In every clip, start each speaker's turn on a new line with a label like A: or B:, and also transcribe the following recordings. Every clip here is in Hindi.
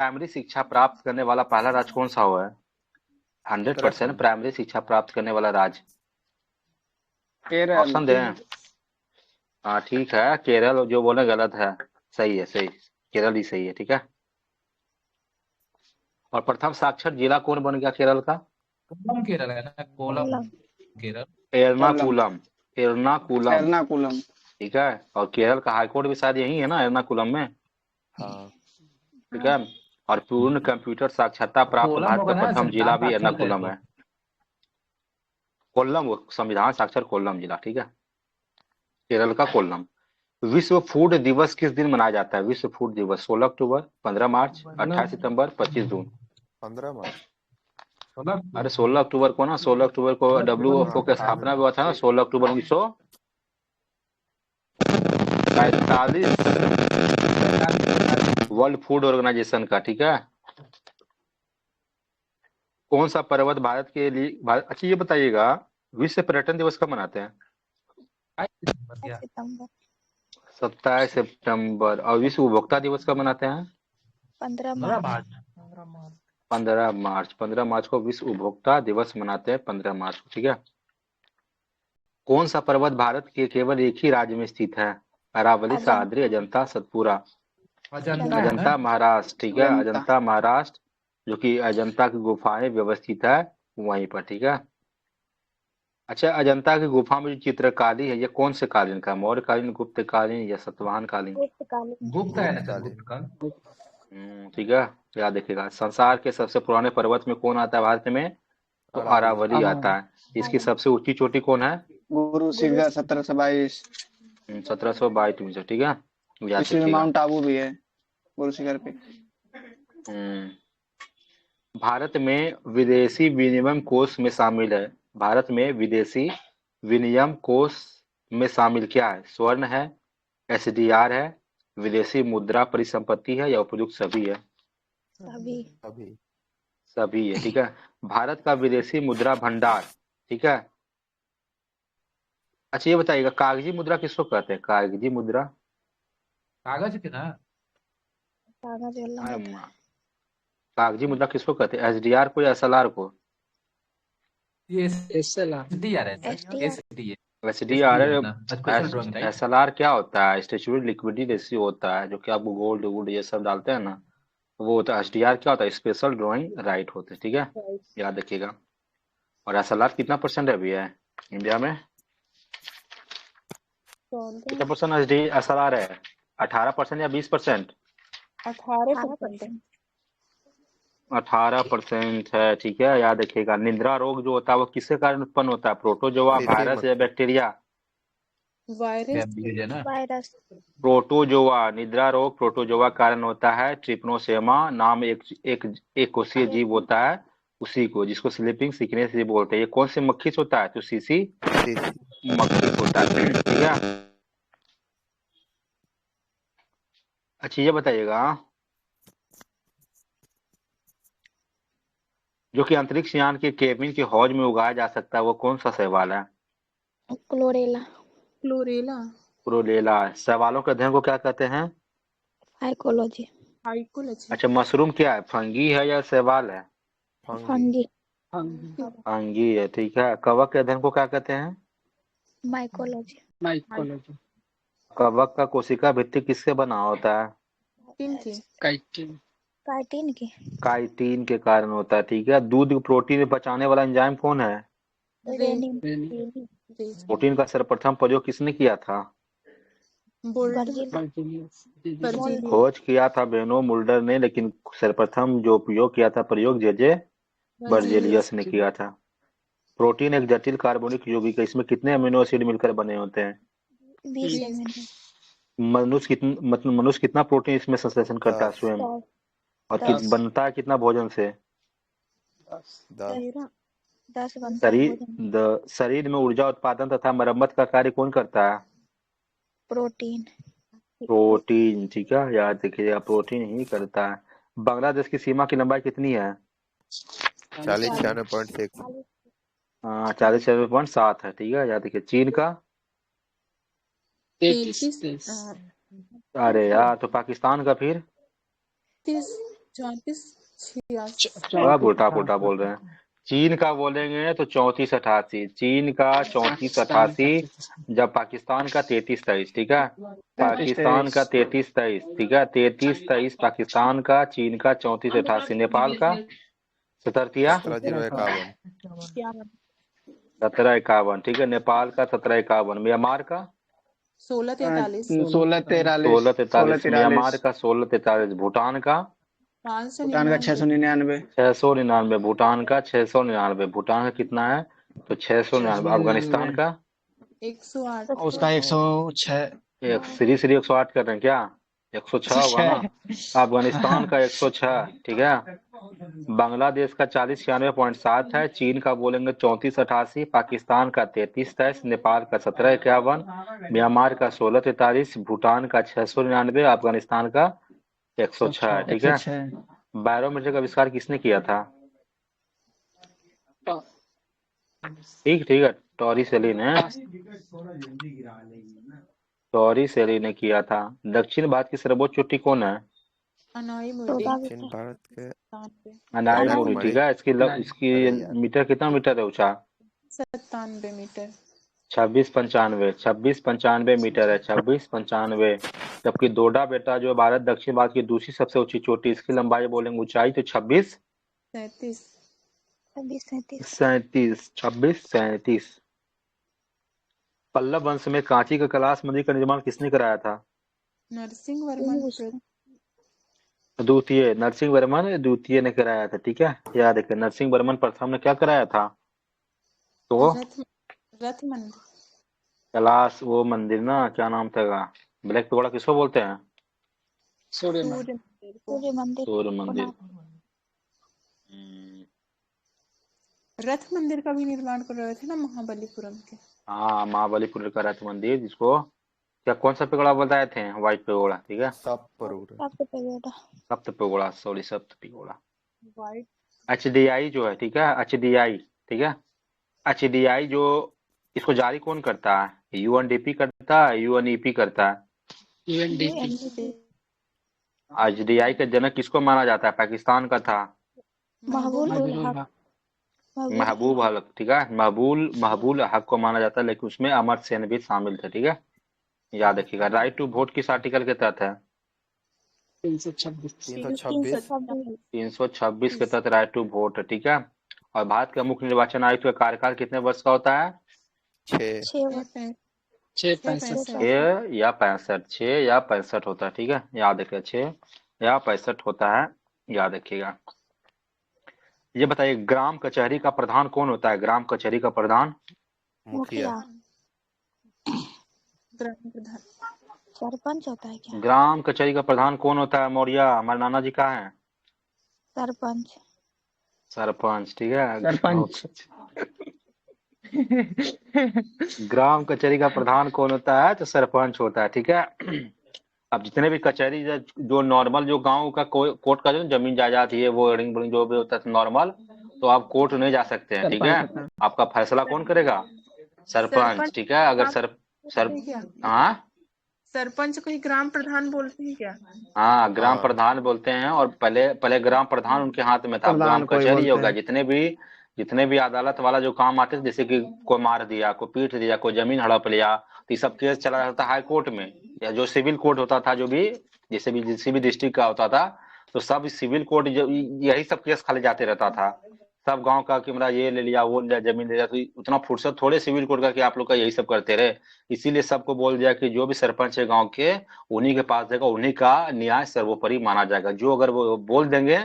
A: प्राइमरी शिक्षा प्राप्त करने वाला पहला राज्य कौन सा हुआ है? 100%
B: उत्तराखंड।
A: प्राइमरी शिक्षा प्राप्त करने वाला राज्य।
C: केरल।
A: ऑप्शन दें? हाँ ठीक है, केरल जो बोले गलत है। सही है, सही। केरल ही सही है, ठीक है। और प्रथम साक्षर जिला कौन बन गया केरल का?
D: कोलम केरल है ना, कोलम
E: कोलम।
D: केरल।
A: एर्नाकुलम। एर्नाकुलम,
C: एर्नाकुलम।
A: ठीक है। और केरल का हाईकोर्ट भी शायद यही है ना, एर्नाकुलम में,
B: हाँ।
A: ठीक है। और पूर्ण कंप्यूटर साक्षरता प्राप्त
D: कोलम
A: भारत
D: होगा
A: का
D: ना
A: प्रथम जिला
D: संविधान
A: भी
D: साक्षर है
A: एर्नाकुलम
D: तो।
A: है। कोल्लम, वो संविधान साक्षर कोल्लम जिला, ठीक है। केरल का कोल्लम। विश्व फूड दिवस किस दिन मनाया जाता है? विश्व फूड दिवस 16 अक्टूबर, 15 मार्च, 28 सितंबर, 25 जून।
B: 15 मार्च।
A: अरे 16 अक्टूबर को ना, 16 अक्टूबर को WFO की स्थापना भी हुआ था ना, 16 अक्टूबर 1945, वर्ल्ड फूड ऑर्गेनाइजेशन का, ठीक है। कौन सा पर्वत भारत के लिए अच्छा ये बताइएगा, विश्व पर्यटन दिवस कब मनाते हैं?
E: सितंबर।
A: 27 सितंबर। और विश्व उपभोक्ता दिवस कब मनाते हैं?
E: 15
D: 15
E: मार्च।
D: मार्च।
A: 15 मार्च। 15 मार्च को विश्व उपभोक्ता दिवस मनाते हैं, 15 मार्च को, ठीक है। कौन सा पर्वत भारत के केवल एक ही राज्य में स्थित है? अरावली, सह्याद्री, अजंता, सतपुरा।
D: अजंता है ना।
A: अजंता महाराष्ट्र, ठीक है।
C: अजंता।
A: अजंता महाराष्ट्र, जो कि अजंता की गुफाएं व्यवस्थित है वहीं पर, ठीक है। अच्छा, अजंता की गुफा में जो चित्रकारी है, ये कौन से कालीन का? मौर्य कालीन, गुप्त कालीन या सातवाहन कालीन?
E: गुप्तकालीन।
D: गुप्त है ना सर,
B: गुप्तकालीन।
D: गुप्त काल।
A: ठीक है। याद रखिएगा, संसार के सबसे पुराने पर्वत में कौन आता है भारत में? तो अरावली आता है। इसकी सबसे ऊंची चोटी कौन है?
C: गुरु शिखर 1722।
A: 1722 मीटर, ठीक है। याद
C: इसी में
A: रखिएगा।
C: माउंट आबू भी है, गुरु शिखर पे।
A: हम्म, भारत में विदेशी विनिमय कोष में शामिल है। भारत में विदेशी विनिमय कोष में शामिल क्या है? स्वर्ण है, SDR है, विदेशी मुद्रा परिसंपत्ति है या उपयुक्त सभी है?
E: सभी।
B: अभी।
A: सभी है, ठीक है। भारत का विदेशी मुद्रा भंडार, ठीक है। अच्छा ये बताइएगा, कागजी मुद्रा किसको कहते हैं? कागजी मुद्रा।
D: कागज के ना।
E: कागज वाला
A: अरे
E: होता है।
A: कागजी मुद्रा किसको कहते हैं? SDR को या SLR को?
D: ये
C: SLR।
D: SDR है सर,
E: SDR।
D: SDR
A: SDR
D: है ना, स्पेशल ड्राइंग राइट।
A: SLR क्या होता है? स्टैच्यूरेट लिक्विडिटी रेशियो होता है, जो कि आप गोल्ड वोल्ड ये सब डालते हैं ना, वो होता है। SDR क्या होता है? स्पेशल ड्राइंग राइट होते हैं, ठीक है। याद रखिएगा। और SLR कितना परसेंट है भैया इंडिया में? कितना परसेंट SLR है? 18% या 20%?
E: 18%।
A: 18% है, ठीक है। याद रखिएगा। निद्रा रोग जो होता है वो किसके कारण उत्पन्न होता है? प्रोटोजोआ,
B: तिथि
A: वायरस या
B: मत।
A: बैक्टीरिया?
D: है ना।
E: वायरस।
A: प्रोटोजोआ। निद्रा रोग प्रोटोजोआ कारण होता है। ट्रिप्नोसोमा नाम एक कोषीय जीव होता है, उसी को, जिसको स्लीपिंग सिकनेस भी बोलते हैं। ये कौन सी मक्खी से होता है? तो सीसी
B: तिथि।
A: मक्खी से होता है, ठीक है। अच्छा ये बताइएगा, जो कि अंतरिक्ष यान के केबिन के हौज में उगाया जा सकता है, वो कौन सा शैवाल है?
E: क्लोरेला।
A: प्रोलेला। शैवालों के अध्ययन को क्या कहते हैं?
E: साइकोलॉजी।
A: अच्छा, मशरूम क्या है? फंगी है या शैवाल है?
B: फंगी।
E: फंगी।
A: फंगी है, ठीक है। कवक के अध्ययन को क्या कहते हैं?
E: माइकोलॉजी।
C: माइकोलॉजी।
A: कवक का कोशिका भित्ति किससे बना होता है?
C: काइटिन।
E: काइटिन की।
A: काइटिन के कारण होता है, ठीक है। दूध को प्रोटीन में पचाने वाला एंजाइम कौन है?
E: रेनिन।
A: प्रोटीन का सर्वप्रथम प्रयोग किसने किया था?
E: वर्जिल।
A: खोज किया था बेनो मुल्डर ने, लेकिन सर्वप्रथम जो उपयोग किया था प्रयोग JJ बर्जेलियस ने किया था। प्रोटीन एक जटिल कार्बनिक यौगिक है। इसमें कितने अमीनो एसिड मिलकर बने होते हैं?
E: 20 अमीनो।
A: मनुष्य कितना प्रोटीन इसमें संश्लेषण करता है
B: 10।
A: स्वयं?
E: 10।
A: और
E: 10।
A: बनता है कितना भोजन से?
B: 10।
E: 10 बनता है भोजन।
A: शरीर में ऊर्जा उत्पादन तथा मरम्मत का कार्य कौन करता है?
E: प्रोटीन।
A: प्रोटीन, ठीक है। याद रखिएगा, प्रोटीन ही करता है। बांग्लादेश की सीमा की लंबाई कितनी है?
B: 40-96.6।
A: 40.7 है, ठीक है। याद रखिए। चीन का?
C: 33।
A: अरे यार, तो पाकिस्तान का फिर? अब उल्टा पुल्टा बोल रहे हैं। चीन का बोलेंगे तो 34-88, चीन का 34-88, जब पाकिस्तान का 33-23, ठीक है, पाकिस्तान का 33-23, ठीक है, 33-23 पाकिस्तान का, चीन का 34-88, नेपाल का
B: 17-0-51,
A: 17-51, ठीक है, नेपाल का 17-51, म्यांमार का
C: 16-43,
A: 16-43, म्यांमार का 16-43, भूटान का
C: 699,
A: 699, भूटान का 699, भूटान का कितना है तो 699, अफगानिस्तान का
C: 108,
F: उसका 106,
A: एक श्री 108 कर रहे हैं क्या, 106 होगा ना, अफगानिस्तान का 106, ठीक है, बांग्लादेश का 40-96.7 है, चीन का बोलेंगे 34-88, पाकिस्तान का 33-23, नेपाल का 17-51, म्यांमार का 16-43, भूटान का 699, अफगानिस्तान का 106, ठीक है।
F: 106।
A: बैरोमीटर का आविष्कार किसने किया था? ठीक है, टॉरी सेली ने, टॉरी सेली ने किया था। दक्षिण भारत की सर्वोच्च चोटी कौन है?
B: दक्षिण भारत के
A: अनाईमुड़ी, ठीक है, इसकी
B: अरे
A: मीटर कितना मीटर है ऊंचा?
C: 97 मीटर,
A: 26-95 मीटर है, 26-95, जबकि डोडा बेटा जो भारत दक्षिण भारत की दूसरी सबसे ऊंची चोटी, इसकी लंबाई बोलेंगे ऊंचाई तो 26-37। पल्लव वंश में कांची का कैलाश मंदिर का निर्माण किसने कराया था?
C: नरसिंह वर्मन
A: द्वितीय ने कराया था, ठीक है, याद रखिए, नरसिंह वर्मन प्रथम ने क्या कराया था? तो
C: रथ मंदिर,
A: कैलाश वो मंदिर ना, क्या नाम था, ब्लैक पगोड़ा किसको बोलते हैं?
C: सूर्य मंदिर,
A: सूर्य मंदिर।
C: रथ मंदिर का भी निर्माण कर रहे थे ना महाबलीपुरम के।
A: हाँ, महाबलीपुर का रथ मंदिर, जिसको क्या कौन सा पगोड़ा बताए थे? व्हाइट पगोड़ा, ठीक है, सप्त पगोड़ा, सॉरी, सप्त पगोड़ा।
C: व्हाइट
A: HDI जो है, ठीक है, HDI, ठीक है, HDI जो इसको जारी कौन करता है? UNDP करता है, UNEP करता है?
C: UNDP,
A: HDI का जनक किसको माना जाता है? पाकिस्तान का था महबूब हक, ठीक है, महबूब हक को माना जाता है, लेकिन उसमें अमर सेन भी शामिल थे, ठीक है, याद रखिएगा। राइट टू वोट किस आर्टिकल के तहत है? 326 के तहत राइट टू वोट है, ठीक है। और भारत का मुख्य निर्वाचन आयुक्त का कार्यकाल कितने वर्ष का होता है?
B: 6
A: 6 या 65 होता है, ठीक है, याद रखिएगा, 6 या 65 होता है, याद रखिएगा। ये बताइए, ग्राम कचहरी का प्रधान कौन होता है? ग्राम कचहरी का प्रधान
B: मुखिया,
E: सरपंच होता है क्या?
A: ग्राम कचहरी का प्रधान कौन होता है? मौर्य, हमारे नाना जी कहाँ है? सरपंच, ठीक है,
F: सरपंच।
A: ग्राम कचहरी का प्रधान कौन होता है? तो सरपंच होता है, ठीक है। अब जितने भी कचहरी जो नॉर्मल जो गांव का कोर्ट का जो जमीन जायदाद है, वो रिंग बिंग जो भी होता है नॉर्मल, तो आप कोर्ट नहीं जा सकते हैं, ठीक है, आपका फैसला कौन करेगा? सरपंच, ठीक है। अगर हाँ,
C: सरपंच को ही ग्राम प्रधान बोलते हैं क्या?
A: हाँ, ग्राम प्रधान बोलते हैं, और पहले ग्राम प्रधान उनके हाथ में था, ग्राम कचहरी होगा। जितने भी अदालत वाला जो काम आते थे, जैसे कि कोई मार दिया, कोई पीट दिया, कोई जमीन हड़प लिया, तो ये सब केस चला जाता हाई कोर्ट में, या जो सिविल कोर्ट होता था, जो भी जैसे भी किसी भी डिस्ट्रिक्ट का होता था, तो सब सिविल कोर्ट यही सब केस खाली जाते रहता था। सब गांव का कि मेरा ये ले लिया, वो ले लिया, जमीन ले लिया, तो उतना फुर्सत थोड़े सिविल कोर्ट का कि आप लोग का यही सब करते रहे। इसीलिए सबको बोल दिया कि जो भी सरपंच है गांव के, उन्हीं के पास जाएगा, उन्हीं का न्याय सर्वोपरि माना जाएगा। जो अगर वो बोल देंगे,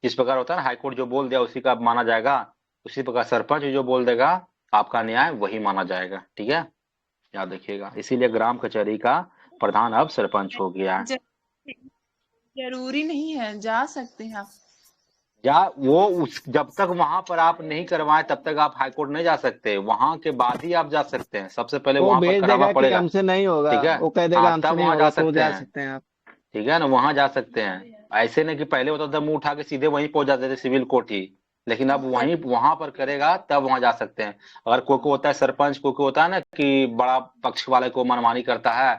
A: जिस प्रकार होता है ना हाईकोर्ट जो बोल दिया उसी का माना जाएगा, उसी प्रकार सरपंच जो बोल देगा आपका न्याय वही माना जाएगा, ठीक है, याद रखिएगा। इसीलिए ग्राम कचहरी का प्रधान अब सरपंच हो गया है।
C: जरूरी नहीं है, जा सकते हैं आप।
A: जब तक वहां पर आप नहीं करवाएं तब तक आप हाईकोर्ट नहीं जा सकते, वहां के बाद ही आप जा सकते हैं। सबसे पहले वहां पर कराना पड़ेगा,
F: हमसे नहीं होगा,
A: ठीक है,
F: वो कह देगा हमसे
A: तब
F: नहीं
A: वहां
F: होगा,
A: जा
F: तो जा
A: सकते
F: सकते हैं आप,
A: ठीक है ना, वहां जा सकते हैं। ऐसे नहीं कि पहले होता था मुंह उठा के सीधे वहीं पहुंच जाते थे सिविल कोर्ट ही, लेकिन अब वहां पर करेगा तब वहां जा सकते हैं। अगर कोई होता है सरपंच, कोई होता है ना कि बड़ा पक्ष वाले को मनमानी करता है,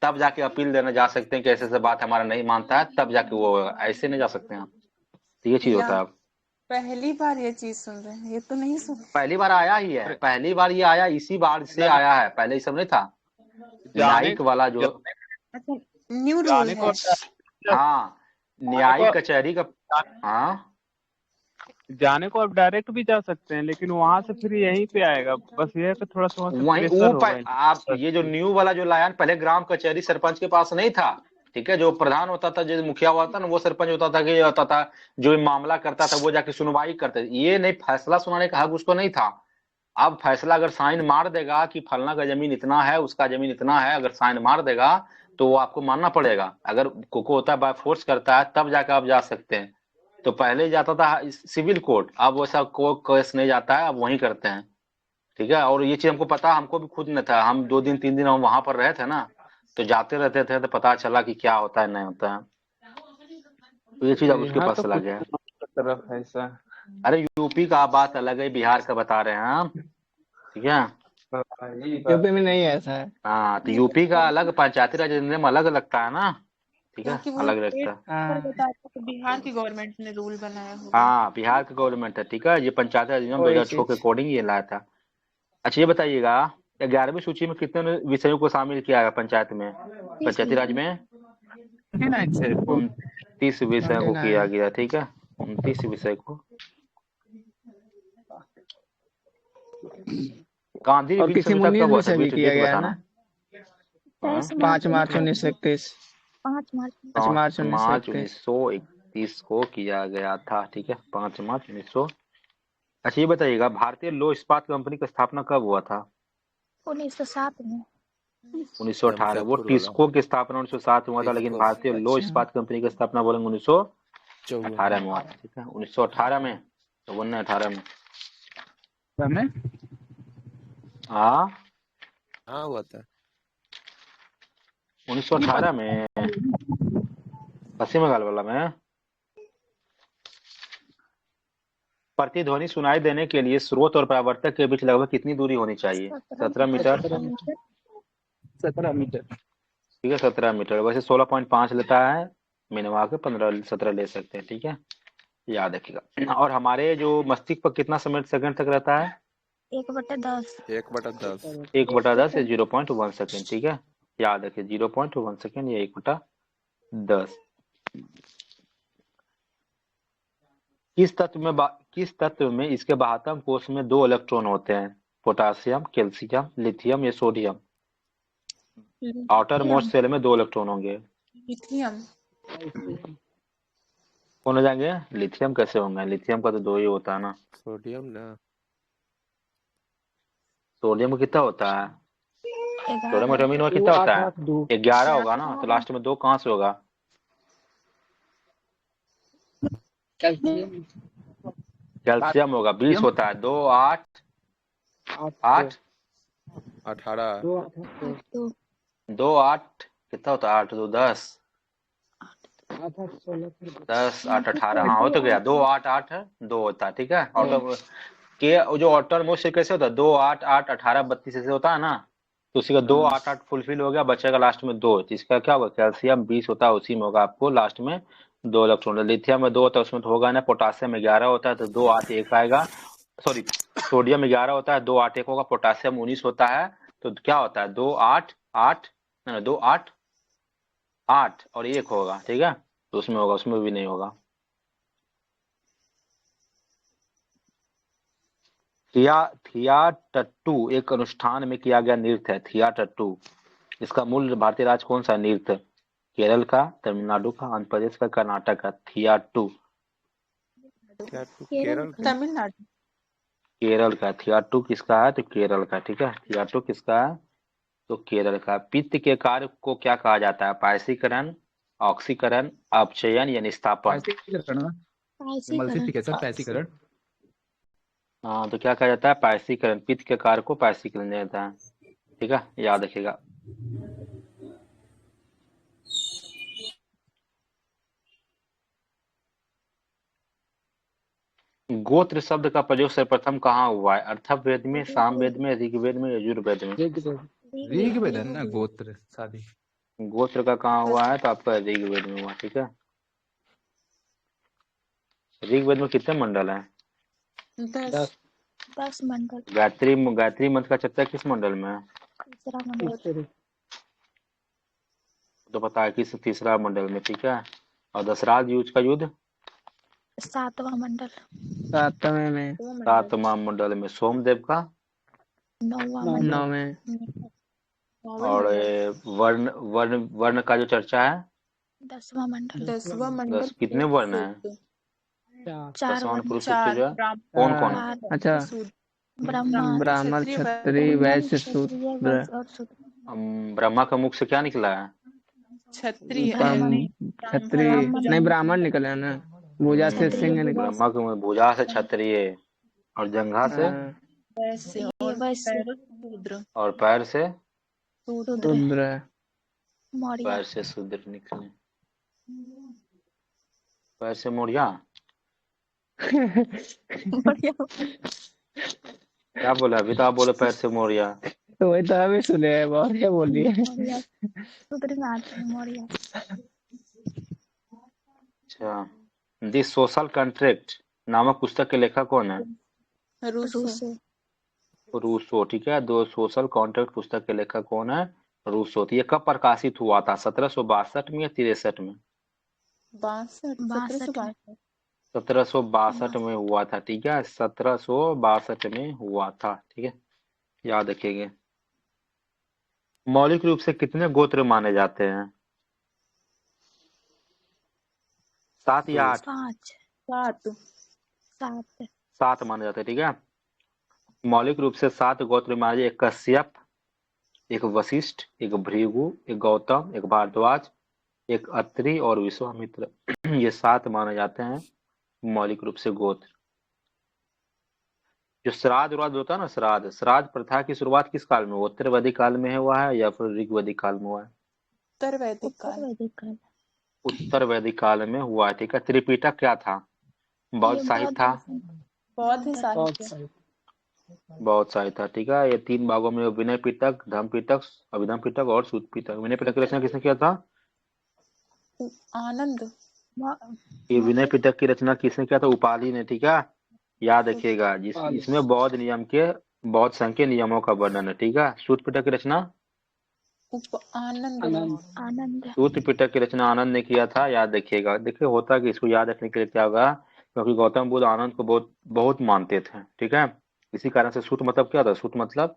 A: तब जाके अपील देने जा सकते हैं कि ऐसे बात हमारा नहीं मानता है, तब जाके वो, ऐसे नहीं जा सकते हैं। तो ये चीज
C: या
A: होता है।
C: पहली बार ये चीज सुन रहे हैं, ये तो नहीं सुन।
A: पहली बार आया ही है, पहली बार ये आया, इसी बार से आया है, पहले ये सब नहीं था।
F: जाने
A: न्यायिक वाला जो,
C: अच्छा, न्यू रूल
F: जाने को
C: है।
A: हाँ न्यायिक कचहरी का, हाँ
F: जाने को आप डायरेक्ट भी जा सकते हैं, लेकिन वहां से फिर यहीं पे आएगा। बस ये है कि थोड़ा सा वहाँ से
A: वहीं
F: प्रेशर होगा
A: आप ये जो न्यू वाला जो लाया, पहले ग्राम कचहरी सरपंच के पास नहीं था, ठीक है। जो प्रधान होता था, जो मुखिया होता था ना, वो सरपंच होता था, कि होता था जो मामला करता था वो जाके सुनवाई करते। ये नहीं, फैसला सुनाने का हक उसको नहीं था। अब फैसला अगर साइन मार देगा कि फलना का जमीन इतना है, उसका जमीन इतना है, अगर साइन मार देगा तो वो आपको मानना पड़ेगा। अगर कोको होता है बाय फोर्स करता है, तब जाकर आप जा सकते हैं। तो पहले जाता था सिविल कोर्ट, अब वैसा कोर्ट केस नहीं जाता है, अब वहीं करते हैं, ठीक है। और ये चीज हमको पता, हमको भी खुद न था, हम 2 दिन 3 दिन हम वहां पर रहे थे ना, तो जाते रहते थे, तो पता चला कि क्या होता है नहीं होता है। तो ये चीज अब उसके
F: यहाँ
A: पास
F: तो
A: चला
F: कुछ
A: गया।
F: तरफ ऐसा।
A: अरे यूपी का बात अलग है, बिहार का बता रहे हैं हम, ठीक है।
G: यूपी में नहीं है ऐसा है।
A: हाँ तो यूपी का अलग, पंचायती राज नियम अलग लगता है ना, ठीक है,
C: क्योंकि वो
A: अलग
C: स्टेट
A: लगता है।
C: पर
G: हाँ
C: बताता तो बिहार की गवर्नमेंट ने रूल बनाया होगा।
A: हाँ बिहार का गवर्नमेंट है, ठीक है। ये पंचायती राज नियम
G: वही
A: 2006 के
G: चीज।
A: अकॉर्डिंग ये लाया था। अच्छा ये बताइएगा, 11वीं सूची में कितने विषयों को शामिल किया गया पंचायत में, पंचायती राज में? 29 विषय को किया
G: 29।
A: गया, ठीक है, 29 विषय को। गांधी
G: और
A: रिविल
G: किसी
A: समझौता
G: 19
A: कब हुआ था?
G: विषय भी
A: बीच
G: किया
A: डेट
G: गया है
A: बताना।
G: ना।
A: हाँ?
G: 5 मार्च 1931।
E: 5 मार्च
G: 5 मार्च
A: 5 मार्च
G: 1931।
A: 1931 को किया गया था, ठीक है, 5 मार्च 1900। अच्छा ये बताइएगा, भारतीय लौह इस्पात कंपनी की स्थापना कब हुआ था?
E: 1907 में।
A: 1918। वो
B: जमशेदपुर वाला
A: टिस्को की स्थापना 1907 में हुआ था, लेकिन
B: टिस्को।
A: भारतीय लौह
G: अच्छा
A: इस्पात कंपनी की स्थापना बोलेंगे 1918
B: 54
A: में हुआ था, ठीक है, 1918 में, 1918 में।
G: समय
A: हाँ
B: हाँ हुआ था।
A: 1918 में, पश्चिम बंगाल वाला में। प्रतिध्वनि सुनाई देने के लिए स्रोत और परावर्तक के बीच लगभग कितनी दूरी होनी चाहिए? 17 मीटर,
G: 17 मीटर।
A: ठीक है, 17 मीटर। वैसे 16.5 लेता है, मिनवा के 15-17 ले सकते हैं, ठीक है, याद रखिएगा। और हमारे जो मस्तिष्क पर कितना सेकंड तक रहता है?
E: 1/10।
B: 1/10।
A: 1/10 या 0.1 सेकेंड, ठीक है, याद रखिए, 0.1 सेकेंड या 1/10। किस तत्व में इसके बाहतम कोष में 2 इलेक्ट्रॉन होते हैं? पोटासियम, कैल्शियम, लिथियम या सोडियम? आउटर मोस्ट सेल में 2 इलेक्ट्रॉन होंगे।
C: लिथियम।
A: कौन हो जाएंगे? लिथियम कैसे होंगे? लिथियम का तो 2 ही होता है ना।
B: सोडियम ना।
A: सोडियम का कितना होता है? सोडियम
E: 11।
A: एटॉमिक नंबर कितना होता है?
G: 2
A: 11 होगा ना, तो लास्ट में 2 कहाँ से होगा? कैल्शियम होगा, 20 होता है, 2 8 8
B: 18।
A: 2 8 कितना होता है? 8 2 10 10 8 18, हाँ हो तो गया, 2 8 8 2 होता है, ठीक है। ऑटो के जो ऑटो मोस्ट कैसे होता है? 2 8 8 18 32 ऐसे होता है ना, तो उसी का 2 8 8 फुलफिल हो गया, बचेगा लास्ट में 2, जिसका क्या होगा? कैल्शियम 20 होता है, उसी में होगा आपको लास्ट में 2 इलेक्ट्रॉन। लिथियम में 2 होता है, उसमें तो होगा ना। पोटासियम में 11 होता है, तो 2 8 1 आएगा, सॉरी, सोडियम में 11 होता है, 2 8 1 होगा। पोटासियम 19 होता है, तो क्या होता है? 2 8 8 2 8 8 और 1 होगा, ठीक है, तो उसमें होगा, उसमें भी नहीं होगा। थियाटट्टू एक अनुष्ठान में किया गया नृत्य है, थियाटट्टू। इसका मूल भारतीय राज्य कौन सा नृत्य? केरल का, तमिलनाडु का, आंध्र प्रदेश का, कर्नाटक का? थियाट्टू
B: केरल का।
C: तमिलनाडु।
A: केरल का। थियाट्टू किसका है? तो केरल का, ठीक है, थियाट्टू किसका है? तो केरल का। पित्त के कार्य को क्या कहा जाता है? पायसीकरण, ऑक्सीकरण, अपचयन या निस्तापन?
D: पैसीकरण।
A: हाँ तो क्या कहा जाता है? पायसीकरण। पित्त के कार्य को पायसीकरण जाता है, ठीक है, याद रखिएगा। गोत्र शब्द का प्रयोग सर्वप्रथम कहाँ हुआ है? अथर्ववेद में, सामवेद में, ऋग्वेद में, यजुर्वेद में?
D: ऋग्वेद है ना, गोत्र शादी।
A: गोत्र का कहाँ हुआ है? तो आपका ऋग्वेद में हुआ, ठीक है। ऋग्वेद में कितने मंडल हैं?
C: 10
E: 10 मंडल।
A: गायत्री मंत्र का चर्चा किस मंडल में है?
E: तीसरा मंडल।
A: तो पता है किस तीसरा मंडल में, ठीक है। और दशराज युद्ध का युद्ध
E: 7वां मंडल।
G: 7वें में।
A: 7वां मंडल में। सोमदेव का
E: 9वां मंडल।
G: 9वें।
A: और वर्ण वर्ण वर्ण का जो चर्चा है
E: 10वां मंडल।
C: 10वां मंडल
A: 10 कितने वर्ण हैं?
E: 4
A: 10वां
E: वर्ण।
A: पुरुष सूक्त जो है
C: ब्राह्मण
A: कौन कौन है?
G: अच्छा,
E: ब्रह्मा,
G: ब्राह्मण,
C: क्षत्रिय,
G: क्षत्रिय, वैश्य,
E: क्षत्रिय,
G: शूद्र।
E: वैश्य और शूद्र।
A: ब्रह्मा का मुख से क्या निकला है?
C: क्षत्रिय
E: ब्राह्मण।
C: नहीं,
G: क्षत्रिय
E: ब्राह्मण।
G: नहीं, ब्राह्मण निकले ना। भुजा से
E: क्षत्रिय
G: सिंह निकले।
E: भुजा
A: ब्रह्मा के भुजा से क्षत्रिय और जंघा से
G: हाँ,
C: वैश्य
E: ये
C: और
E: वैश्य।
C: पैरों से शूद्र।
A: और पैर से
E: शूद्र।
G: शूद्र।
E: मौर्य।
A: पैर से शूद्र निकले। पैर से मौर्या।
E: मौर्य।
A: क्या बोला अभी? तो आप बोले पैर से मौर्या।
G: तो वही तो अभी सुने हैं, मौर्य बोलिए।
E: मौर्य शूद्र में आते हैं मौर्य।
A: अच्छा, दी सोशल कॉन्ट्रैक्ट नामक पुस्तक के लेखक कौन है?
C: रूसो।
E: रूसो।
A: रूसो, ठीक है। दो सोशल कॉन्ट्रैक्ट पुस्तक के लेखक कौन है? रूसो। तो ये कब प्रकाशित हुआ था? 1762 में या 63 में?
C: 62 1762
A: 1762 में हुआ था, ठीक है। 1762 में हुआ था, ठीक है, याद रखिएगा। मौलिक रूप से कितने गोत्र माने जाते हैं? 7 या 8?
E: 5।
C: 7
E: 7।
A: 7 माने जाते हैं, ठीक है। मौलिक रूप से 7 गोत्र माने जाते, एक कश्यप, एक वशिष्ठ, एक भृगु, एक गौतम, एक भारद्वाज, एक अत्रि और विश्वामित्र। ये 7 माने जाते हैं मौलिक रूप से गोत्र। जो श्राद्ध उराद होता है ना, श्राद्ध प्रथा की शुरुआत किस काल में हुआ? उत्तर वैदिक काल में हुआ है या फिर ऋग वैदिक काल में हुआ है?
C: उत्तर वैदिक काल।
E: वैदिक काल।
A: उत्तर वैदिक काल में हुआ है, ठीक है। त्रिपिटक क्या था? बौद्ध
E: ये
A: साहित्य था।
C: बौद्ध साहित्य।
A: बौद्ध साहित्य था, ठीक है। ये 3 भागों में विनय पिटक, धम्म पिटक, अभिधम्म पिटक और सूत पिटक। विनय पिटक की रचना किसने किया था?
C: आनंद।
A: ये विनय पिटक की रचना किसने किया था? उपाली ने, ठीक है, याद रखिएगा। इसमें बौद्ध संघ के नियमों का वर्णन है, ठीक है। सूत पिटक की रचना
C: आनंद।
A: सूत पिटक की रचना आनंद ने किया था, याद रखिएगा। देखिए होता कि इसको याद रखने के लिए क्या होगा, क्योंकि गौतम बुद्ध आनंद को बहुत बहुत मानते थे, ठीक है। इसी कारण से सूत मतलब क्या था? सूत मतलब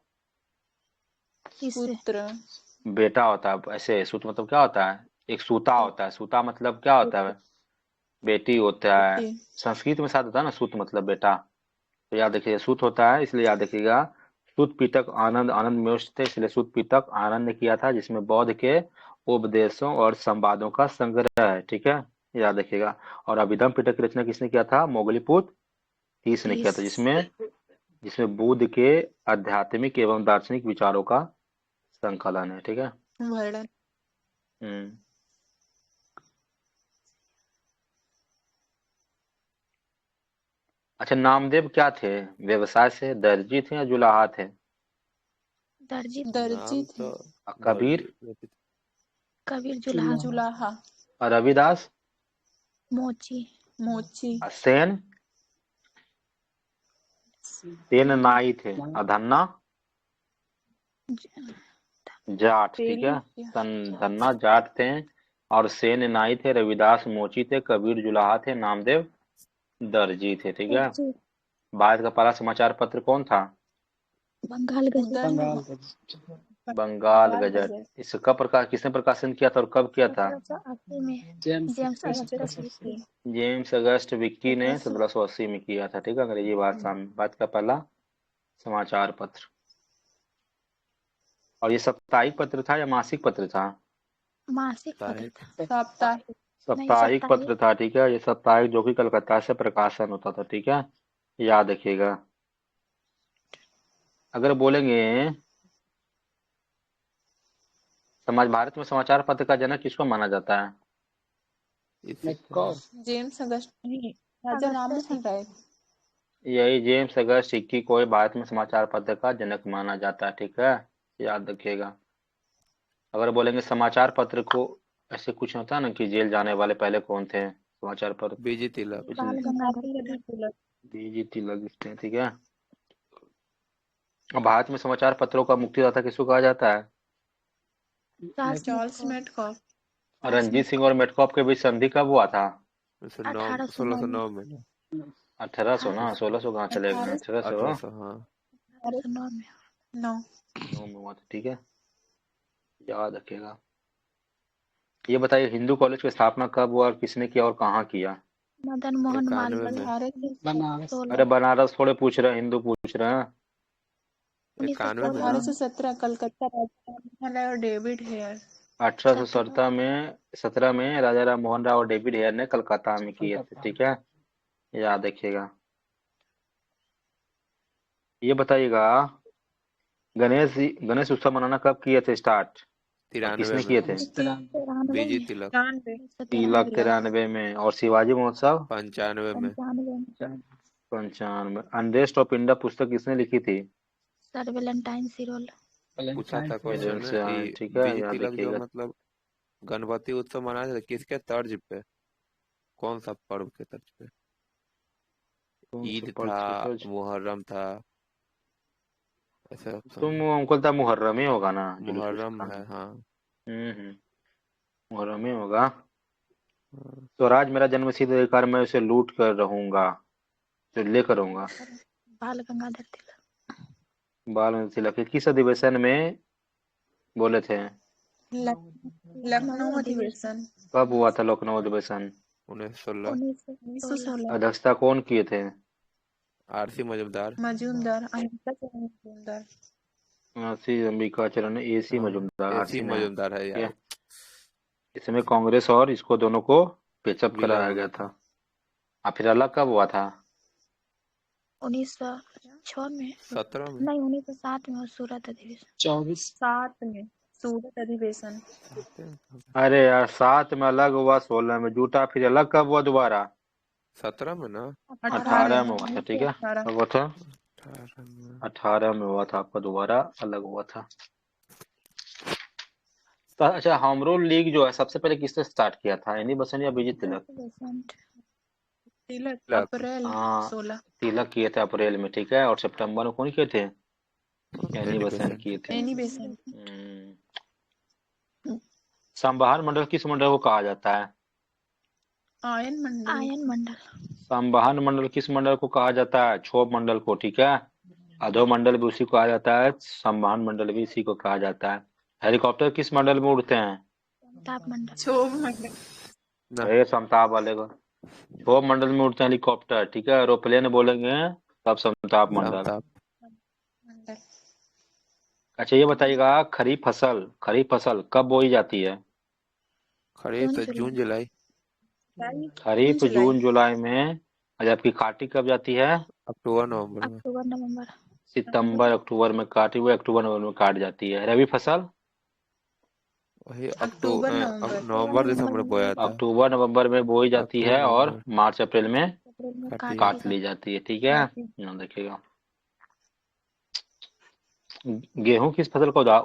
C: पुत्र।
A: बेटा होता है। ऐसे सूत मतलब क्या होता है? एक सूता होता है। सूता मतलब क्या होता है? बेटी होता है।
C: बेटी।
A: संस्कृत में साथ होता है ना सूत मतलब बेटा। तो याद रखिए सूत होता है, इसलिए याद रखिएगा। सूत पिटक आनंद में थे, इसलिए सूत पिटक आनंद ने किया था, जिसमें बौद्ध के उपदेशों और संवादों का संग्रह है, ठीक है, याद रखिएगा। और अभिधम्म पिटक की रचना किसने किया था? मोगलीपुत्र तीस ने किया था, जिसमें जिसमें बुद्ध के आध्यात्मिक एवं दार्शनिक विचारों का संकलन है, ठीक है।
C: वर्णन।
A: हम्म। अच्छा, नामदेव क्या थे? व्यवसाय से दर्जी थे या जुलाहा थे?
E: दर्जी।
C: दर्जी थे।
B: तो
A: कबीर?
E: कबीर जुलाहा।
C: जुलाहा।
A: और रविदास?
E: मोची।
C: मोची।
A: सेन? सेन नाई थे। धन्ना? जाट, ठीक है। धन्ना जाट थे और सेन नाई थे। रविदास मोची थे। कबीर जुलाहा थे। नामदेव दर्जी थे, ठीक है। भारत का पहला समाचार पत्र कौन था?
E: बंगाल गजट।
A: बंगाल गजट। इसे कब किसने प्रकाशन किया था और कब किया था?
E: 1780 में James Augustus Vicky.
A: James August Vicky ने 1780 में किया था, ठीक है, अंग्रेजी भाषा में। भारत का पहला समाचार पत्र। और ये साप्ताहिक पत्र था या मासिक पत्र था?
E: मासिक पत्र था।
C: साप्ताहिक।
A: साप्ताहिक पत्र था, ठीक है। ये साप्ताहिक जो कि कलकत्ता से प्रकाशन होता था, ठीक है, याद रखिएगा। अगर बोलेंगे भारत में समाचार पत्र का जनक किसको माना जाता है?
C: जेम्स अगस्त नहीं, राजा राममोहन राय।
A: यही जेम्स अगस्त विक्की को भारत में समाचार पत्र का जनक माना जाता है, ठीक है, याद रखिएगा। अगर बोलेंगे समाचार पत्र को ऐसे कुछ होता है ना कि जेल जाने वाले पहले कौन थे, समाचार पत्र
B: बीजी तिलक।
E: बाल गंगाधर तिलक।
A: बीजी तिलक लिखते हैं, ठीक है। अब भारत में समाचार पत्रों का मुक्तिदाता किसको कहा जाता है?
C: Charles Metcalfe.
A: रणजीत सिंह और मेटकॉफ के बीच संधि कब हुआ था?
B: 1609 में ना।
A: 1800 ना, 1600 कहाँ चले गए? 1800
B: 1800 हाँ।
E: 1809 में।
C: 9
A: में हुआ था, ठीक है, याद रखिएगा। ये बताइए हिंदू कॉलेज की स्थापना कब हुआ और किसने किया और कहाँ किया?
E: मदन मोहन
B: 91
E: मालवीय।
B: में।
C: भारत की
E: बनारस।
A: अरे बनारस थोड़े पूछ रहे हैं, हिंदू पूछ रहे हैं।
B: 91 में ना।
C: 1817 कलकत्ता राजस्थान और डेविड हेयर।
A: 1817 में राजा राम मोहन राव और डेविड हेयर ने कलकत्ता में किए थे, ठीक है, याद रखिएगा। ये बताइएगा गणेश उत्सव मनाना कब किए थे स्टार्ट और
B: 93
A: किसने किए थे?
E: 93
B: बीजी
E: में।
B: तिलक।
A: 3 लाख 93 में। और शिवाजी महोत्सव
B: 95 में।
E: 95
A: 55। अनरेस्ट ऑफ इंडिया पुस्तक किसने लिखी थी?
E: Sir Valentine सिरोल।
B: पूछा था क्वेश्चन
A: से
B: है
A: ठीक है,
B: बीजी
A: याद
B: तिलक जो
A: रखिएगा।
B: मतलब गणपति उत्सव मनाया जाता है किसके तर्ज पे, कौन सा पर्व के तर्ज पे? ईद था, मुहर्रम था, ऐसे ऑप्शन
A: तुम
B: है।
A: हमको लगता है मुहर्रम ही होगा ना, जुलूस
B: मुहर्रम
A: खाना।
B: है हाँ।
A: मुहर्रम ही होगा।
B: हाँ।
A: स्वराज मेरा जन्मसिद्ध अधिकार, मैं उसे लूट कर रहूंगा, तो लेकर रहूंगा।
E: बाल गंगाधर तिलक।
A: बाल गंगाधर तिलक किस अधिवेशन में बोले थे?
C: लखनऊ अधिवेशन।
A: कब हुआ था लखनऊ अधिवेशन?
B: 1916।
C: 1916
A: अध्यक्षता कौन किए थे?
B: आरसी मजूमदार।
C: अहिंसा चरण मजूमदार।
A: आरसी अंबिकाचरण एसी
B: हाँ,
A: मजूमदार,
B: एसी
A: आरसी ने,
B: मजूमदार है
A: ठीक
B: यार।
A: है। इसमें कांग्रेस और इसको दोनों को पेचअप
B: विलय
A: कराया
B: हो
A: गया
B: गया
A: था। और फिर अलग कब हुआ था?
E: 1906 में।
B: 17 में।
E: नहीं 1907 में। और सूरत अधिवेशन।
C: 7 में सूरत अधिवेशन।
A: अरे यार 7 में अलग हुआ, 16 में जूटा, फिर अलग कब हुआ दोबारा?
B: 17 में ना।
A: 18 में हुआ था, ठीक है।
C: 18
A: कब हुआ था?
B: 18 में।
A: 18 में हुआ था, आपका दोबारा अलग हुआ था। तो अच्छा, होम रूल लीग जो है सबसे पहले किसने स्टार्ट किया था, एनी बेसेंट या बीजी तिलक?
C: तिलक
B: तिलक।
C: अप्रैल
A: हाँ
C: 16।
A: तिलक किए थे अप्रैल में, ठीक है। और सितंबर में कौन किए थे? Any
B: Annie
A: Besant
B: Besant.
A: किए थे।
C: Annie Besant.
A: संवहन मंडल किस मंडल को कहा जाता है?
C: आयन मंडल।
E: आयन मंडल।
A: संवहन मंडल किस मंडल को कहा जाता है? क्षोभ मंडल को, ठीक है। अधो मंडल भी उसी को कहा जाता है, संवहन मंडल भी इसी को कहा जाता है। हेलीकॉप्टर किस मंडल में उड़ते हैं?
E: ताप मंडल।
C: क्षोभ मंडल।
B: ना।
A: अरे समताप वाले को क्षोभ मंडल में उड़ते हैं हेलीकॉप्टर, ठीक है। एरोप्लेन बोलेंगे तब समताप मंडल।
B: समताप।
C: मंडल।
A: अच्छा ये बताइएगा खरीफ फसल कब बोई जाती है?
B: खरीफ तो जून जुलाई।
A: खरीफ जून जुलाई में। जबकि काटी कब जाती है?
B: अक्टूबर नवंबर में।
E: अक्टूबर नवंबर।
A: सितंबर अक्टूबर में काटी हुई, अक्टूबर नवंबर में काट जाती है। रबी फसल
B: वही
C: अक्टूबर नवंबर।
B: नवंबर दिसंबर में बोया था।
A: अक्टूबर नवंबर में बोई जाती
B: अक्टूबर
A: है और
B: नवंबर
A: मार्च अप्रैल में
E: अप्रैल में
B: काटी
A: काट ली जाती है, ठीक है।
C: काटी।
A: यहाँ देखिएगा गेहूं किस फसल का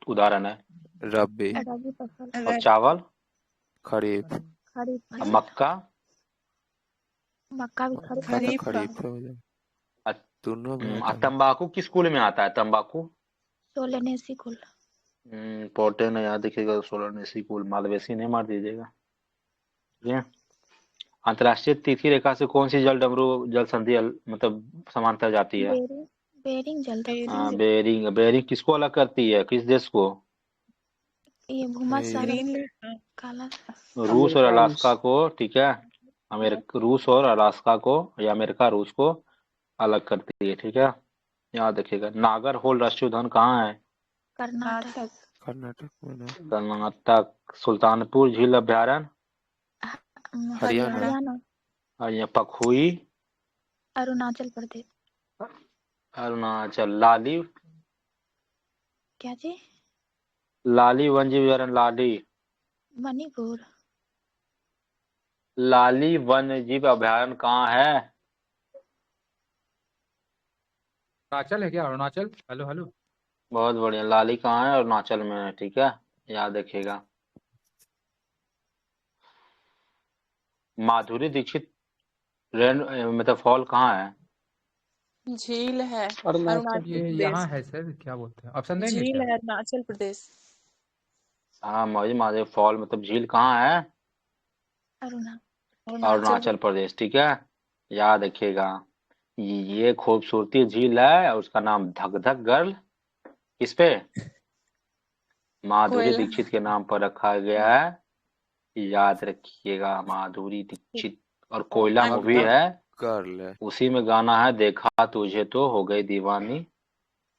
A: उदाहरण है?
B: रबी।
E: रबी फसल।
A: और चावल?
B: खरीफ।
E: खरीफ
A: और
E: फसल।
A: मक्का?
E: मक्का भी खरीफ फसल।
C: खरीफ का।
B: खरीफ हो जाए दोनों में आता है।
A: तंबाकू किस कुल में आता है? तंबाकू
E: सोलेनेसी कुल।
A: इम्पोर्टेंट है, याद देखिएगा। सोलनेसी कुल, मालवेसी नहीं मार दीजिएगा, ठीक है। अंतर्राष्ट्रीय तिथि रेखा से कौन सी जल डमरू जल संधि मतलब समांतर जाती है?
E: बेरिंग बेरिंग जल।
A: बेरिंग। बेरिंग किसको अलग करती है, किस देश को?
E: ये भूमध्य सागर।
C: ग्रीनलैंड।
E: काला।
A: रूस और अलास्का को, ठीक है। रूस और अलास्का को, या अमेरिका रूस को अलग करती है, ठीक है। याद रखिएगा। नागर होल राष्ट्रीय उद्यान कहाँ है?
E: कर्नाटक।
B: कर्नाटक में ना।
A: कर्नाटक। सुल्तानपुर झील अभ्यारण्य?
B: हरियाणा।
A: और ये पखुई?
E: अरुणाचल प्रदेश।
A: अरुणाचल। लाली?
E: क्या जी?
A: लाली वन्यजीव अभ्यारण्य, लाली
E: मणिपुर।
A: लाली वन्यजीव अभ्यारण्य कहाँ है?
D: अरुणाचल है क्या? अरुणाचल। Hello hello.
A: बहुत बढ़िया। लाली कहाँ है? अरुणाचल में है, ठीक है, याद रखिएगा। माधुरी दीक्षित रेन मतलब फॉल कहाँ है?
C: झील है
H: अरुणाचल।
C: अरुणाचल
D: ये
C: प्रदेश।
D: यहाँ है सर, क्या बोलते हैं, ऑप्शन देंगे
C: झील
D: क्या?
C: है अरुणाचल प्रदेश।
A: हाँ मौजी महादेव फॉल मतलब झील कहाँ है?
E: अरुणाचल
A: अरुणाचल प्रदेश, ठीक है, याद रखिएगा। ये खूबसूरती झील है और उसका नाम धक धक गर्ल किस पे? माधुरी
C: कोयला।
A: दीक्षित के नाम पर रखा गया है, याद रखिएगा। माधुरी दीक्षित और कोयला
C: अमिताभ
A: मूवी है,
B: गर्ल है।
A: उसी में गाना है देखा तुझे तो हो गई दीवानी,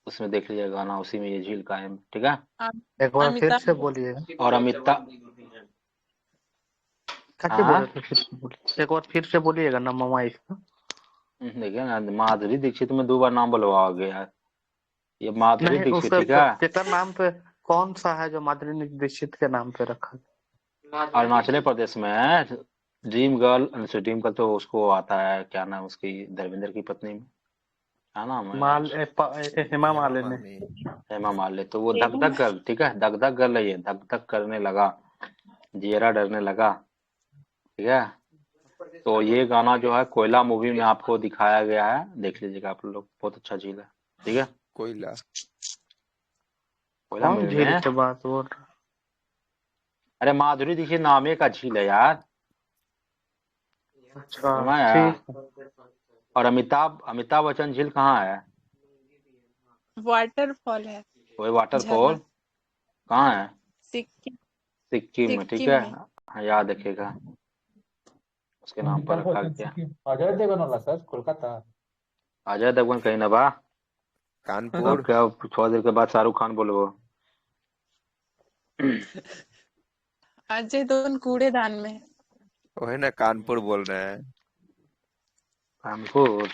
A: उसमें देख लीजिए गाना, उसी में ये झील का है, ठीक है।
H: एक बार फिर
C: अमिताभ
H: से बोलिए,
A: और अमिताभ
H: कैसे बोल
A: हाँ
H: रहे थे, फिर से बोलिए, एक बार फिर से बोलिएगा ना मामा इसका।
A: देखिए ना, माधुरी दीक्षित में 2 बार नाम बुलवाओ गया, ये माधुरी
H: नहीं,
A: दीक्षित,
H: उसका
A: ठीक है।
H: पिता नाम पे कौन सा है जो माधुरी दीक्षित के नाम पे रखा है?
A: अरुणाचल प्रदेश में है। ड्रीम गर्ल, ड्रीम गर्ल तो उसको आता है, क्या नाम उसकी, धर्मेंद्र की पत्नी में क्या नाम है?
H: हेमा मालिनी।
B: मालिनी।
A: हेमा मालिनी, तो वो धक धक गर्ल, ठीक है, धक धक गर्ल है ये, धक धक करने लगा, जियरा डरने लगा, ठीक है। तो ये गाना जो है कोयला मूवी में आपको दिखाया गया है, देख लीजिएगा आप लोग, बहुत अच्छा झील है, ठीक है।
B: कोयला।
A: कोयला
H: कौन
A: मूवी
H: झील
A: में,
H: की बात बोल रहे?
A: अरे माधुरी दीक्षित नामे का झील है यार,
H: अच्छा
A: सुनाया।
H: ठीक है।
A: और अमिताभ बच्चन झील कहाँ है?
C: वाटरफॉल है।
A: वही वाटरफॉल
C: झरना।
A: कहाँ है?
C: सिक्किम।
A: सिक्किम में, ठीक
C: सिक्किम
A: है।
C: में।
A: हाँ, याद रखिएगा, उसके नाम पर रखा गया।
D: अजय देवगन वाला सर, कोलकाता।
A: अजय देवगन कहीं ना बा,
B: कानपुर।
A: अब क्या थोड़ा देर के बाद शाहरुख खान बोलो।
C: अजय देवगन कूड़ेदान में है।
B: वही ना, कानपुर बोल रहे हैं।
A: कानपुर,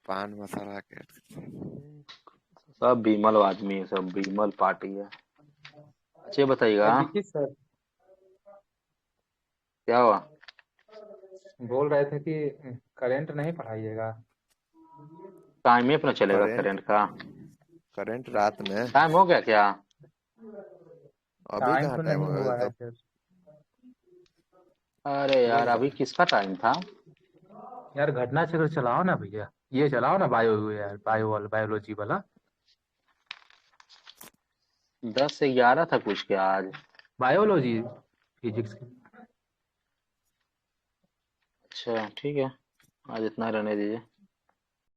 B: पान मसाला के।
A: सब बीमल आदमी है, सब बीमल पार्टी है। अच्छा ये बताइएगा,
D: देखिए सर,
A: क्या हुआ?
D: बोल रहे थे कि करंट नहीं पढ़ाइएगा।
A: टाइम ही अपना चलेगा
B: करंट
A: करंट का,
B: करंट रात में।
A: टाइम हो गया क्या?
B: अभी
D: टाइम
B: कहाँ
D: तो
B: टाइम
D: नहीं
B: होगा
D: हुआ है
B: तब।
D: सर।
A: अरे
B: हो
A: यार
B: गया।
A: अभी किसका टाइम था?
D: यार घटना चक्र चलाओ ना भैया, ये चलाओ ना, यार बायोलॉजी वाला।
A: 10 से 11 था कुछ क्या आज?
D: बायोलॉजी, फिजिक्स की।
A: अच्छा ठीक है, आज इतना रहने दीजिए।